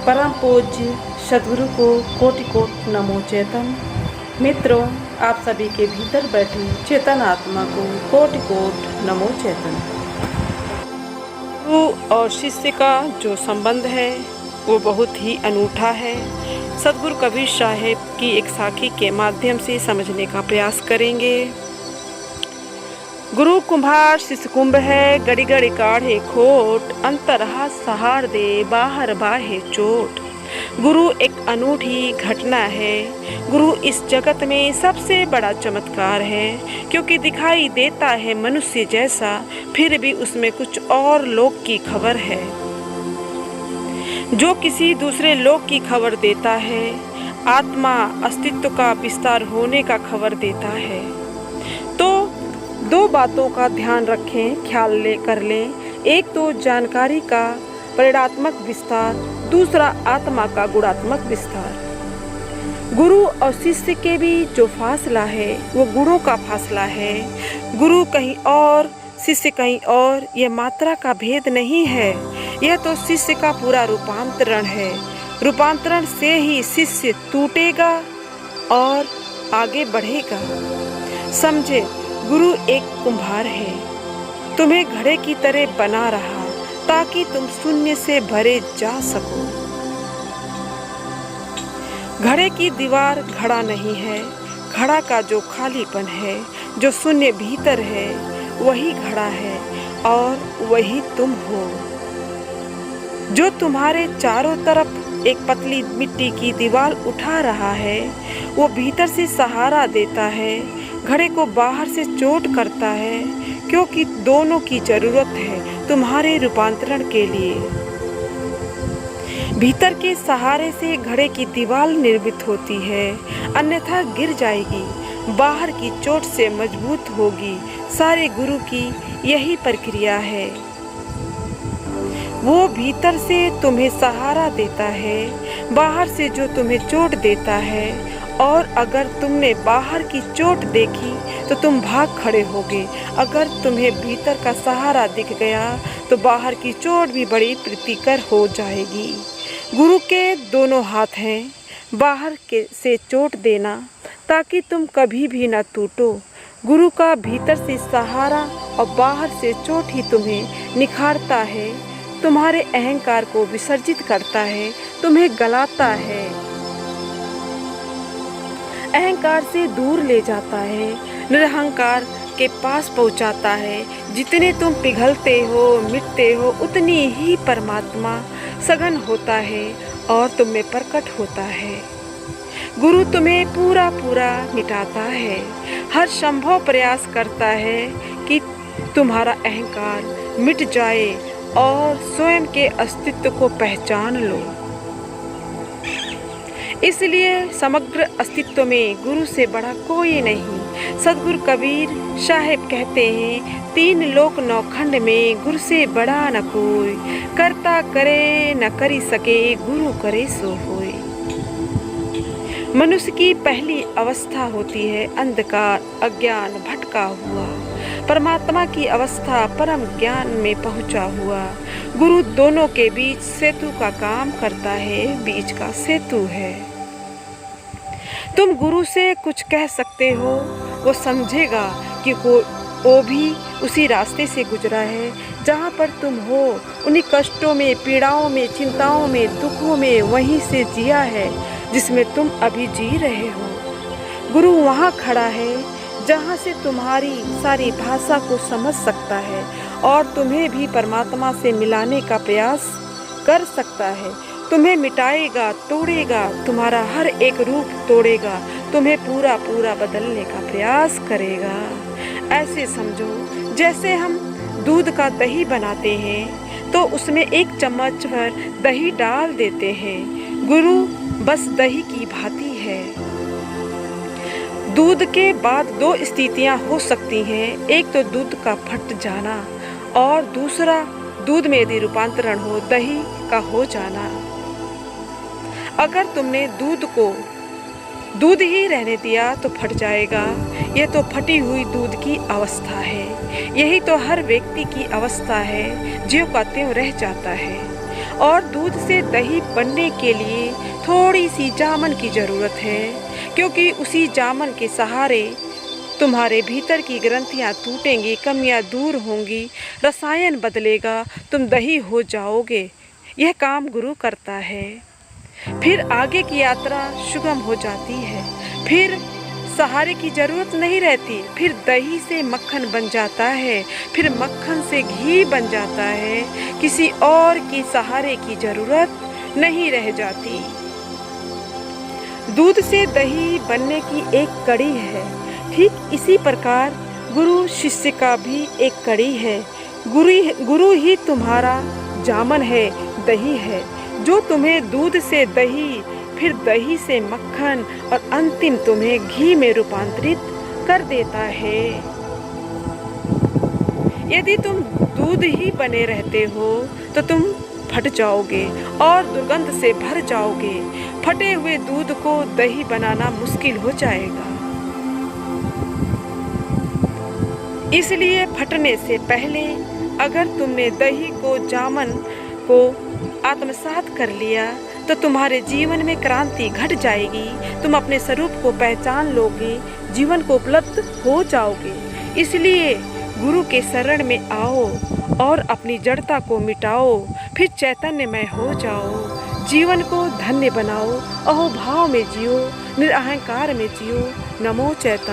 परम पूज्य सद्गुरु को कोटि कोटि नमो चेतन। मित्रों, आप सभी के भीतर बैठी चेतन आत्मा को कोटि कोटि नमो चेतन। गुरु और शिष्य का जो संबंध है वो बहुत ही अनूठा है। सद्गुरु कबीर साहिब की एक साखी के माध्यम से समझने का प्रयास करेंगे। गुरु कुम्हार शिष्य कुंभ है, गड़ी गड़ी काढ़े खोट, अंतर हाथ सहार दे बाहर बाहे चोट। गुरु एक अनूठी घटना है। गुरु इस जगत में सबसे बड़ा चमत्कार है, क्योंकि दिखाई देता है मनुष्य जैसा, फिर भी उसमें कुछ और लोक की खबर है। जो किसी दूसरे लोक की खबर देता है, आत्मा अस्तित्व का विस्तार होने का खबर देता है। तो दो बातों का ध्यान रखें, ख्याल कर लें। एक तो जानकारी का परिणात्मक विस्तार, दूसरा आत्मा का गुणात्मक विस्तार। गुरु और शिष्य के बीच जो फासला है वो गुणों का फासला है। गुरु कहीं और, शिष्य कहीं और, यह मात्रा का भेद नहीं है। यह तो शिष्य का पूरा रूपांतरण है। रूपांतरण से ही शिष्य टूटेगा और आगे बढ़ेगा। समझे, गुरु एक कुम्हार है, तुम्हें घड़े की तरह बना रहा ताकि तुम शून्य से भरे जा सको। घड़े की दीवार घड़ा नहीं है, घड़ा का जो खालीपन है, जो शून्य भीतर है, वही घड़ा है और वही तुम हो। जो तुम्हारे चारों तरफ एक पतली मिट्टी की दीवार उठा रहा है, वो भीतर से सहारा देता है, घड़े को बाहर से चोट करता है, क्योंकि दोनों की जरूरत है तुम्हारे रूपांतरण के लिए। भीतर के सहारे से घड़े की दीवार निर्मित होती है, अन्यथा गिर जाएगी। बाहर की चोट से मजबूत होगी। सारे गुरु की यही प्रक्रिया है। वो भीतर से तुम्हें सहारा देता है, बाहर से जो तुम्हें चोट देता है। और अगर तुमने बाहर की चोट देखी तो तुम भाग खड़े होगे। अगर तुम्हें भीतर का सहारा दिख गया तो बाहर की चोट भी बड़ी प्रीतिकर हो जाएगी। गुरु के दोनों हाथ हैं, बाहर के से चोट देना ताकि तुम कभी भी न टूटो। गुरु का भीतर से सहारा और बाहर से चोट ही तुम्हें निखारता है, तुम्हारे अहंकार को विसर्जित करता है, तुम्हें गलाता है, अहंकार से दूर ले जाता है, निरहंकार के पास पहुंचाता है। जितने तुम पिघलते हो, मिटते हो, उतनी ही परमात्मा सघन होता है और तुम में प्रकट होता है। गुरु तुम्हें पूरा पूरा मिटाता है, हर संभव प्रयास करता है कि तुम्हारा अहंकार मिट जाए और स्वयं के अस्तित्व को पहचान लो। इसलिए समग्र अस्तित्व में गुरु से बड़ा कोई नहीं। सद्गुरु कबीर साहिब कहते हैं, तीन लोक नौखंड में गुरु से बड़ा न कोई, करता करे न करी सके, गुरु करे सो होए। मनुष्य की पहली अवस्था होती है अंधकार, अज्ञान भटका हुआ। परमात्मा की अवस्था परम ज्ञान में पहुंचा हुआ। गुरु दोनों के बीच सेतु का काम करता है, बीच का सेतु है। तुम गुरु से कुछ कह सकते हो, वो समझेगा कि वो भी उसी रास्ते से गुजरा है जहाँ पर तुम हो। उन्हीं कष्टों में, पीड़ाओं में, चिंताओं में, दुखों में वहीं से जिया है जिसमें तुम अभी जी रहे हो। गुरु वहाँ खड़ा है जहाँ से तुम्हारी सारी भाषा को समझ सकता है और तुम्हें भी परमात्मा से मिलाने का प्रयास कर सकता है। तुम्हें मिटाएगा, तोड़ेगा, तुम्हारा हर एक रूप तोड़ेगा, तुम्हें पूरा पूरा बदलने का प्रयास करेगा। ऐसे समझो जैसे हम दूध का दही बनाते हैं तो उसमें एक चम्मच भर दही डाल देते हैं। गुरु बस दही की भांति है। दूध के बाद दो स्थितियां हो सकती हैं, एक तो दूध का फट जाना और दूसरा दूध में यदि रूपांतरण हो दही का हो जाना। अगर तुमने दूध को दूध ही रहने दिया तो फट जाएगा। यह तो फटी हुई दूध की अवस्था है। यही तो हर व्यक्ति की अवस्था है, ज्यों का त्यों रह जाता है। और दूध से दही बनने के लिए थोड़ी सी जामन की ज़रूरत है, क्योंकि उसी जामन के सहारे तुम्हारे भीतर की ग्रंथियाँ टूटेंगी, कमियाँ दूर होंगी, रसायन बदलेगा, तुम दही हो जाओगे। यह काम गुरु करता है। फिर आगे की यात्रा सुगम हो जाती है। फिर सहारे की ज़रूरत नहीं रहती। फिर दही से मक्खन बन जाता है, फिर मक्खन से घी बन जाता है। किसी और की सहारे की ज़रूरत नहीं रह जाती। दूध से दही बनने की एक कड़ी है। ठीक इसी प्रकार गुरु शिष्य का भी एक कड़ी है। गुरु ही तुम्हारा जामन है, दही है, जो तुम्हें दूध से दही, फिर दही से मक्खन और अंतिम तुम्हें घी में रूपांतरित कर देता है। यदि तुम दूध ही बने रहते हो तो तुम फट जाओगे और दुर्गंध से भर जाओगे। फटे हुए दूध को दही बनाना मुश्किल हो जाएगा। इसलिए फटने से पहले अगर तुमने दही को, जामन को आत्मसात कर लिया तो तुम्हारे जीवन में क्रांति घट जाएगी। तुम अपने स्वरूप को पहचान लोगे, जीवन को उपलब्ध हो जाओगे। इसलिए गुरु के शरण में आओ और अपनी जड़ता को मिटाओ, फिर चैतन्यमय हो जाओ। जीवन को धन्य बनाओ, अहोभाव में जियो, निरअहंकार में जियो। नमो चैतन्य।